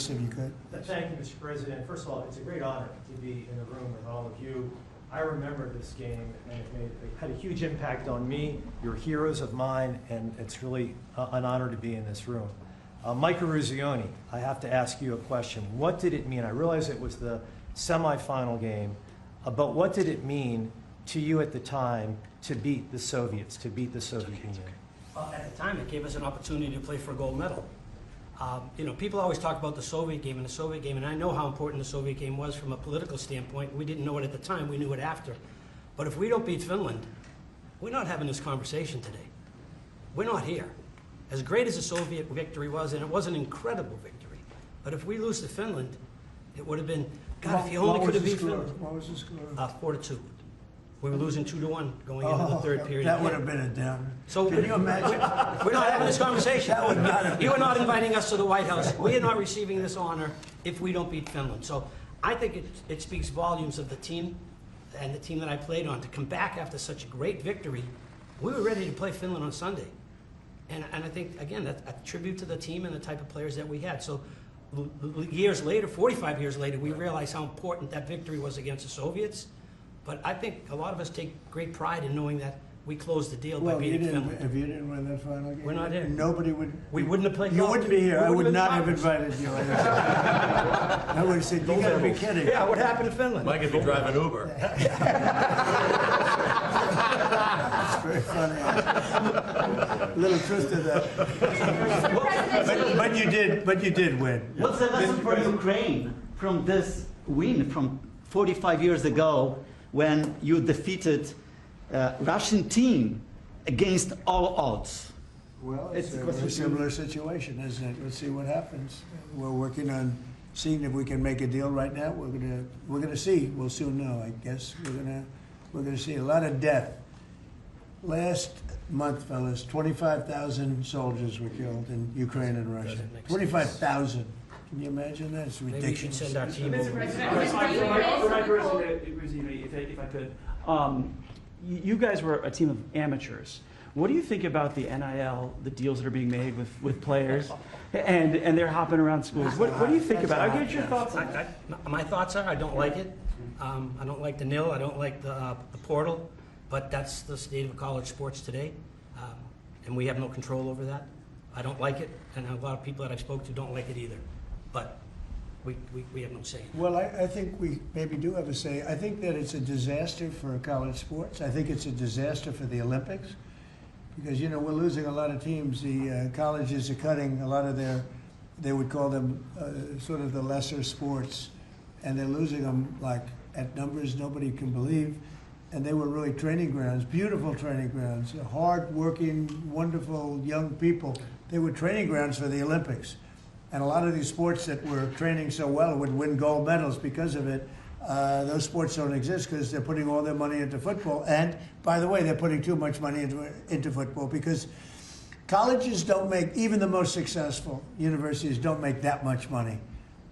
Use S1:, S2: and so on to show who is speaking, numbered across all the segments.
S1: this if you could.
S2: Thank you, Mr. President. First of all, it's a great honor to be in the room with all of you. I remember this game, and it had a huge impact on me. You're heroes of mine, and it's really an honor to be in this room. Mike Eruzione, I have to ask you a question. What did it mean? I realize it was the semifinal game, but what did it mean to you at the time to beat the Soviets, to beat the Soviet Union?
S3: At the time, it gave us an opportunity to play for a gold medal. You know, people always talk about the Soviet game, and I know how important the Soviet game was from a political standpoint. We didn't know it at the time, we knew it after. But if we don't beat Finland, we're not having this conversation today. We're not here. As great as the Soviet victory was, and it was an incredible victory, but if we lose to Finland, it would have been, God, if you only could have beat Finland.
S1: What was the score?
S3: 4-2. We were losing 2-1 going into the third period.
S1: That would have been a downer.
S3: So
S1: can you imagine?
S3: We're not having this conversation.
S1: That would not have been.
S3: You are not inviting us to the White House. We are not receiving this honor if we don't beat Finland. So I think it speaks volumes of the team and the team that I played on to come back after such a great victory. We were ready to play Finland on Sunday. And I think, again, that's a tribute to the team and the type of players that we had. So years later, 45 years later, we realize how important that victory was against the Soviets. But I think a lot of us take great pride in knowing that we closed the deal by beating Finland.
S1: If you didn't win that final game,
S3: we're not here.
S1: Nobody would.
S3: We wouldn't have played.
S1: You wouldn't be here. I would not have invited you. I would have said, "You got to be kidding."
S3: Yeah, what happened to Finland?
S4: Mike could be driving Uber.
S1: That's very funny. A little truth to that. But you did win.
S5: What's the lesson for Ukraine from this win from 45 years ago when you defeated Russian team against all odds?
S1: Well, it's a very similar situation, isn't it? Let's see what happens. We're working on seeing if we can make a deal right now. We're gonna see. We'll soon know, I guess. We're gonna see a lot of death. Last month, fellas, 25,000 soldiers were killed in Ukraine and Russia. 25,000. Can you imagine that? It's ridiculous.
S3: Maybe we should send our team over.
S6: Mr. President, if I could, you guys were a team of amateurs. What do you think about the NIL, the deals that are being made with players, and they're hopping around schools? What do you think about it? I'll get your thoughts on it.
S3: My thoughts are I don't like it. I don't like the nil. I don't like the portal. But that's the state of college sports today, and we have no control over that. I don't like it, and a lot of people that I spoke to don't like it either. But we have no say.
S1: Well, I think we maybe do have a say. I think that it's a disaster for college sports. I think it's a disaster for the Olympics because, you know, we're losing a lot of teams. The colleges are cutting a lot of they would call them sort of the lesser sports, and they're losing them like at numbers nobody can believe. And they were really training grounds, beautiful training grounds, hard-working, wonderful young people. They were training grounds for the Olympics. And a lot of these sports that were training so well would win gold medals because of it. Those sports don't exist because they're putting all their money into football. And, by the way, they're putting too much money into football because colleges don't make, even the most successful universities don't make that much money.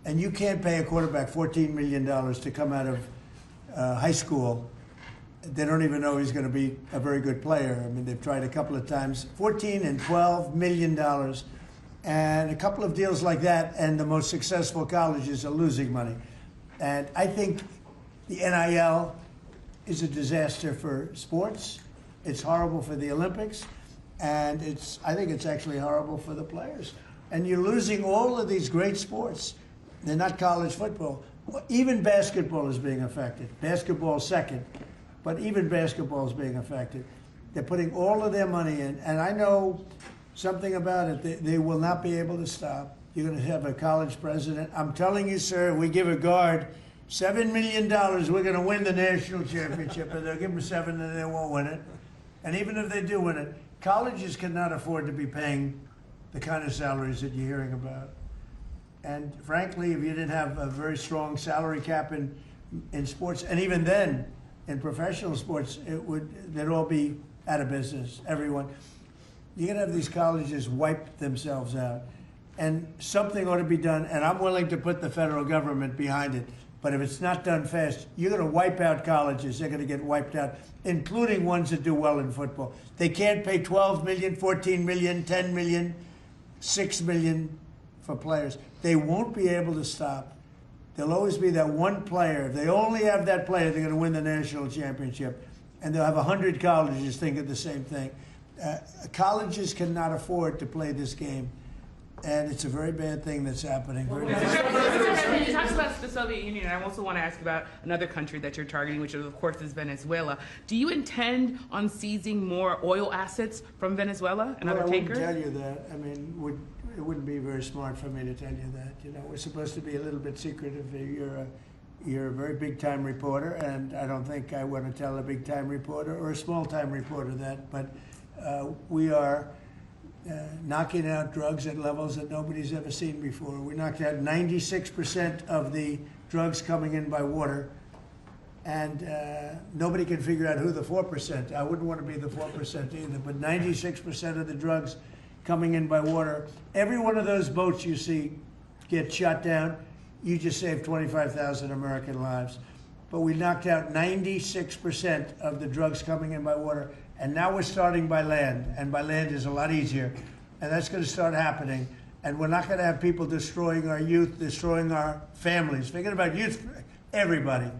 S1: And you can't pay a quarterback $14 million to come out of high school. They don't even know he's going to be a very good player. I mean, they've tried a couple of times. $14 and $12 million. And a couple of deals like that, and the most successful colleges are losing money. And I think the NIL is a disaster for sports. It's horrible for the Olympics. And I think it's actually horrible for the players. And you're losing all of these great sports. They're not college football. Even basketball is being affected. Basketball second. But even basketball is being affected. They're putting all of their money in, and I know something about it. They will not be able to stop. You're going to have a college president. I'm telling you, sir, we give a guard $7 million, we're going to win the national championship, and they'll give them $7 and they won't win it. And even if they do win it, colleges cannot afford to be paying the kind of salaries that you're hearing about. And frankly, if you didn't have a very strong salary cap in sports, and even then, in professional sports, they'd all be out of business, everyone. You're gonna have these colleges wipe themselves out. And something ought to be done, and I'm willing to put the federal government behind it. But if it's not done fast, you're gonna wipe out colleges. They're gonna get wiped out, including ones that do well in football. They can't pay $12 million, $14 million, $10 million, $6 million for players. They won't be able to stop. There'll always be that one player. If they only have that player, they're going to win the national championship. And they'll have 100 colleges thinking the same thing. Colleges cannot afford to play this game. And it's a very bad thing that's happening.
S4: Mr. President, you talked about the Soviet Union, and I also want to ask about another country that you're targeting, which of course is Venezuela. Do you intend on seizing more oil assets from Venezuela and other tankers?
S1: I wouldn't tell you that. I mean, it wouldn't be very smart for me to tell you that. You know, we're supposed to be a little bit secretive. You're a very big-time reporter, and I don't think I want to tell a big-time reporter or a small-time reporter that. But we are knocking out drugs at levels that nobody's ever seen before. We knocked out 96% of the drugs coming in by water, and nobody can figure out who the 4%. I wouldn't want to be the 4% either, but 96% of the drugs coming in by water. Every one of those boats you see get shot down, you just saved 25,000 American lives. But we knocked out 96% of the drugs coming in by water. And now we're starting by land, and by land is a lot easier. And that's going to start happening. And we're not going to have people destroying our youth, destroying our families. Thinking about youth, everybody.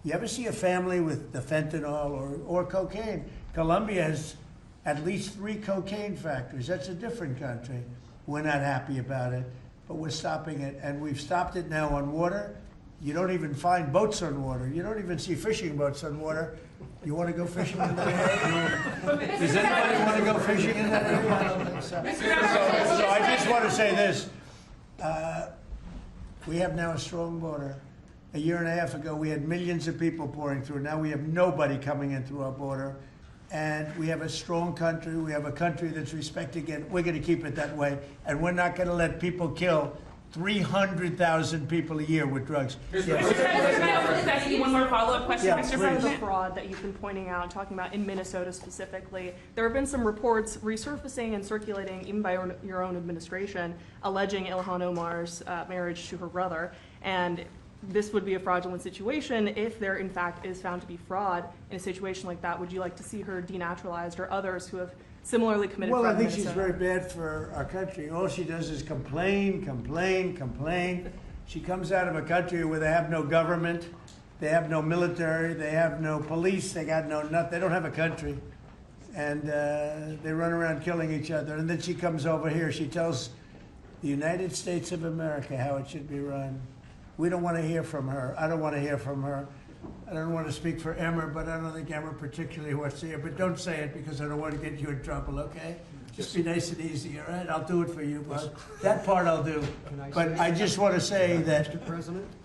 S1: You ever see a family with the fentanyl or cocaine? Colombia has at least 3 cocaine factories. That's a different country. We're not happy about it, but we're stopping it. And we've stopped it now on water. You don't even find boats on water. You don't even see fishing boats on water. You want to go fishing in that area? Does anybody want to go fishing in that area? I don't think so. So I just want to say this. We have now a strong border. A year and a half ago, we had millions of people pouring through. Now we have nobody coming in through our border. And we have a strong country. We have a country that's respected, and we're going to keep it that way. And we're not going to let people kill 300,000 people a year with drugs.
S4: Mr. President, can I just ask you one more follow-up question,
S1: Yeah,
S4: Mr.
S1: please.
S4: President?
S7: The fraud that you've been pointing out, talking about in Minnesota specifically, there have been some reports resurfacing and circulating, even by your own administration, alleging Ilhan Omar's marriage to her brother. And this would be a fraudulent situation if there, in fact, is found to be fraud. In a situation like that, would you like to see her denaturalized, or others who have similarly committed fraud
S1: Well, I
S7: in
S1: think she's
S7: Minnesota?
S1: very bad for our country. All she does is complain, complain, complain. She comes out of a country where they have no government, they have no military, they have no police, they got no nothing. They don't have a country. And they run around killing each other. And then she comes over here. She tells the United States of America how it should be run. We don't want to hear from her. I don't want to hear from her. I don't want to speak for Emmer, but I don't think Emmer particularly wants to hear. But don't say it because I don't want to get you in trouble, okay? Just be nice and easy, all right? I'll do it for you, bud. That part I'll do. But I just want to say that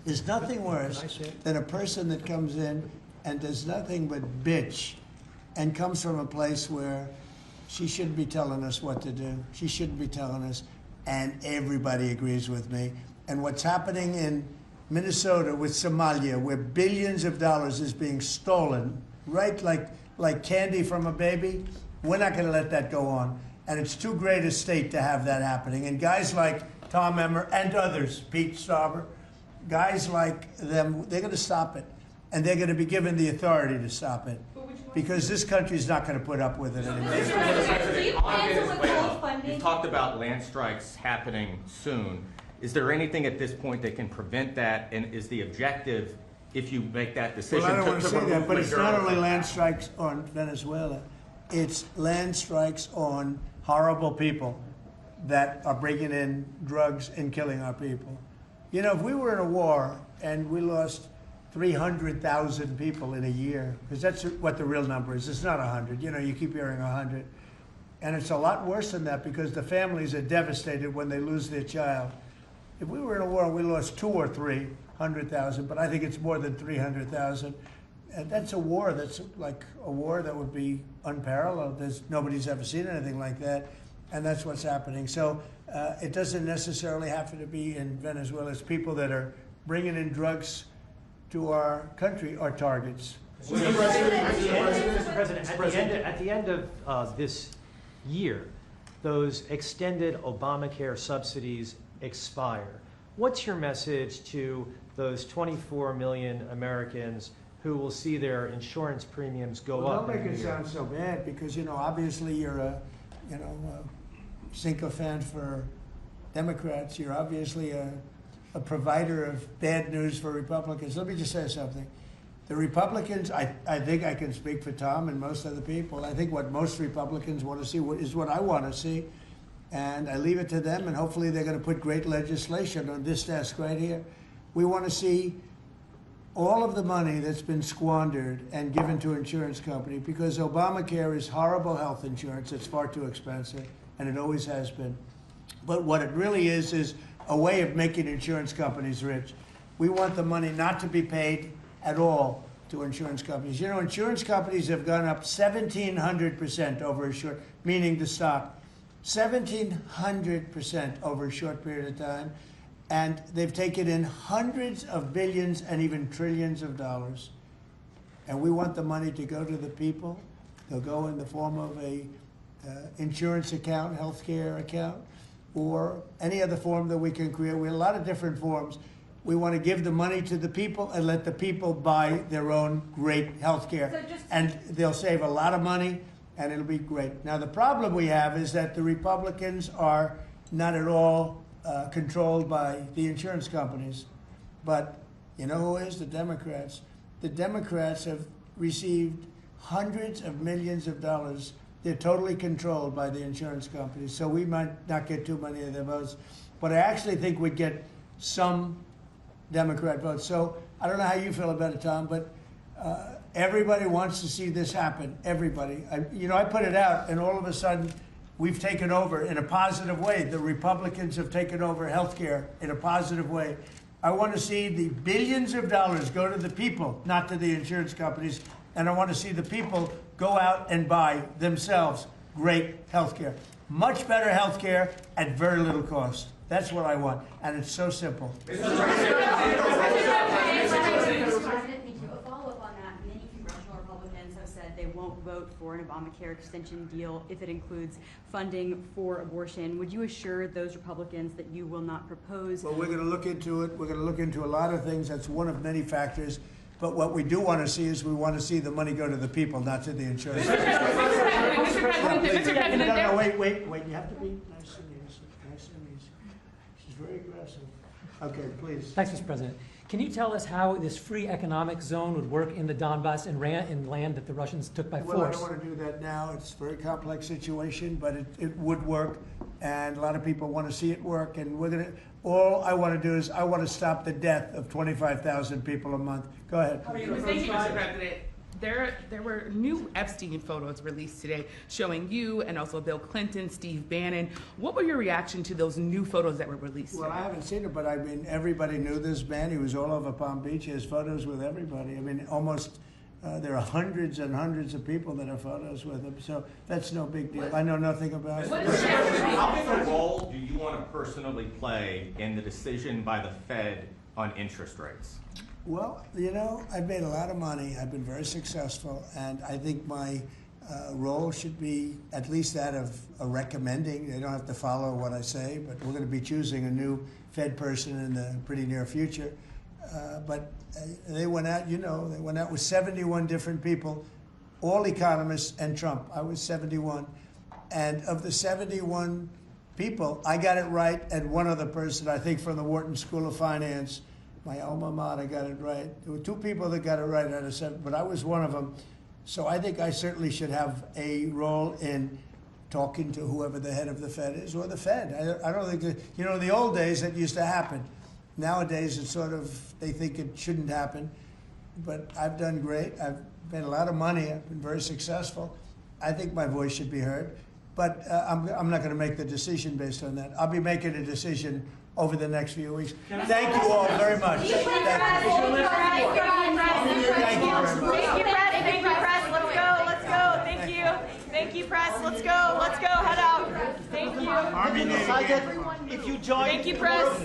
S1: there's nothing worse than a person that comes in and does nothing but bitch and comes from a place where she shouldn't be telling us what to do. She shouldn't be telling us, and everybody agrees with me. And what's happening in Minnesota with Somalia, where billions of dollars is being stolen, right, like candy from a baby, we're not going to let that go on. And it's too great a state to have that happening. And guys like Tom Emmer and others, Pete Stauber, guys like them, they're going to stop it. And they're going to be given the authority to stop it. Because this country's not going to put up with it anymore.
S8: On Venezuela, you talked about land strikes happening soon. Is there anything at this point that can prevent that? And is the objective, if you make that decision,
S1: Well, I don't want to say
S8: remove
S1: that, but it's not
S8: Maduro?
S1: only land strikes on Venezuela. It's land strikes on horrible people that are bringing in drugs and killing our people. You know, if we were in a war and we lost 300,000 people in a year, because that's what the real number is. It's not 100. You know, you keep hearing 100. And it's a lot worse than that because the families are devastated when they lose their child. If we were in a war and we lost 200,000 or 300,000, but I think it's more than 300,000, and that's a war that's like a war that would be unparalleled. Nobody's ever seen anything like that, and that's what's happening. So it doesn't necessarily have to be in Venezuela. It's people that are bringing in drugs to our country are targets.
S2: Mr. President, at the end of this year, those extended Obamacare subsidies expire. What's your message to those 24 million Americans who will see their insurance premiums go up?
S1: Don't make it sound so bad because, you know, obviously you're a, you know, sycophant for Democrats, you're obviously a provider of bad news for Republicans. Let me just say something. The Republicans, I think I can speak for Tom and most other people. I think what most Republicans want to see is what I want to see. And I leave it to them, and hopefully they're going to put great legislation on this desk right here. We want to see all of the money that's been squandered and given to insurance companies, because Obamacare is horrible health insurance. It's far too expensive, and it always has been. But what it really is a way of making insurance companies rich. We want the money not to be paid at all to insurance companies. You know, insurance companies have gone up 1,700% over a short, meaning the stock, 1,700% over a short period of time. And they've taken in hundreds of billions and even trillions of dollars. And we want the money to go to the people. They'll go in the form of a insurance account, healthcare account, or any other form that we can create. We have a lot of different forms. We want to give the money to the people and let the people buy their own great health care. And they'll save a lot of money, and it'll be great. Now, the problem we have is that the Republicans are not at all controlled by the insurance companies. But you know who is? The Democrats. The Democrats have received hundreds of millions of dollars. They're totally controlled by the insurance companies. So we might not get too many of their votes. But I actually think we'd get some Democrat votes. So I don't know how you feel about it, Tom, but everybody wants to see this happen. Everybody. I put it out, and all of a sudden, we've taken over in a positive way. The Republicans have taken over health care in a positive way. I want to see the billions of dollars go to the people, not to the insurance companies. And I want to see the people go out and buy themselves great health care. Much better health care at very little cost. That's what I want. And it's so simple.
S9: A follow-up on that. Many congressional Republicans have said they won't vote for an Obamacare extension deal if it includes funding for abortion. Would you assure those Republicans that you will not propose?
S1: Well, we're going to look into it. We're going to look into a lot of things. That's one of many factors. But what we do want to see is we want to see the money go to the people, not to the insurance.
S4: Mr. President,
S1: No, wait. You have to be nice and easy. Nice and easy. She's very aggressive. Okay, please.
S10: Thanks, Mr. President. Can you tell us how this free economic zone would work in the Donbas in land that the Russians took by force?
S1: Well, I don't want to do that now. It's a very complex situation, but it would work, and a lot of people want to see it work. And all I want to do is I want to stop the death of 25,000 people a month. Go ahead.
S4: Thank you, Mr. President. There were new Epstein photos released today showing you and also Bill Clinton, Steve Bannon. What were your reaction to those new photos that were released
S1: Well,
S4: today?
S1: I haven't seen it, but I mean, everybody knew this man. He was all over Palm Beach. He has photos with everybody. I mean, almost, there are hundreds and hundreds of people that have photos with him. So that's no big deal. I know nothing about it.
S8: How big a role do you want to personally play in the decision by the Fed on interest rates?
S1: Well, I've made a lot of money. I've been very successful, and I think my role should be at least that of a recommending. They don't have to follow what I say, but we're going to be choosing a new Fed person in the pretty near future. But they went out, they went out with 71 different people, all economists and Trump. I was 71. And of the 71 people, I got it right, and one other person, I think from the Wharton School of Finance, my alma mater, got it right. There were two people that got it right out of 7, but I was one of them. So I think I certainly should have a role in talking to whoever the head of the Fed is, or the Fed. I don't think that, in the old days that used to happen. Nowadays it's sort of, they think it shouldn't happen. But I've done great. I've made a lot of money. I've been very successful. I think my voice should be heard. But I'm not going to make the decision based on that. I'll be making a decision over the next few weeks. Thank you all very much.
S7: Thank you, press. Let's go. Thank you, press. Let's go. Head out. Thank you.
S5: If you join,
S7: Thank you, press.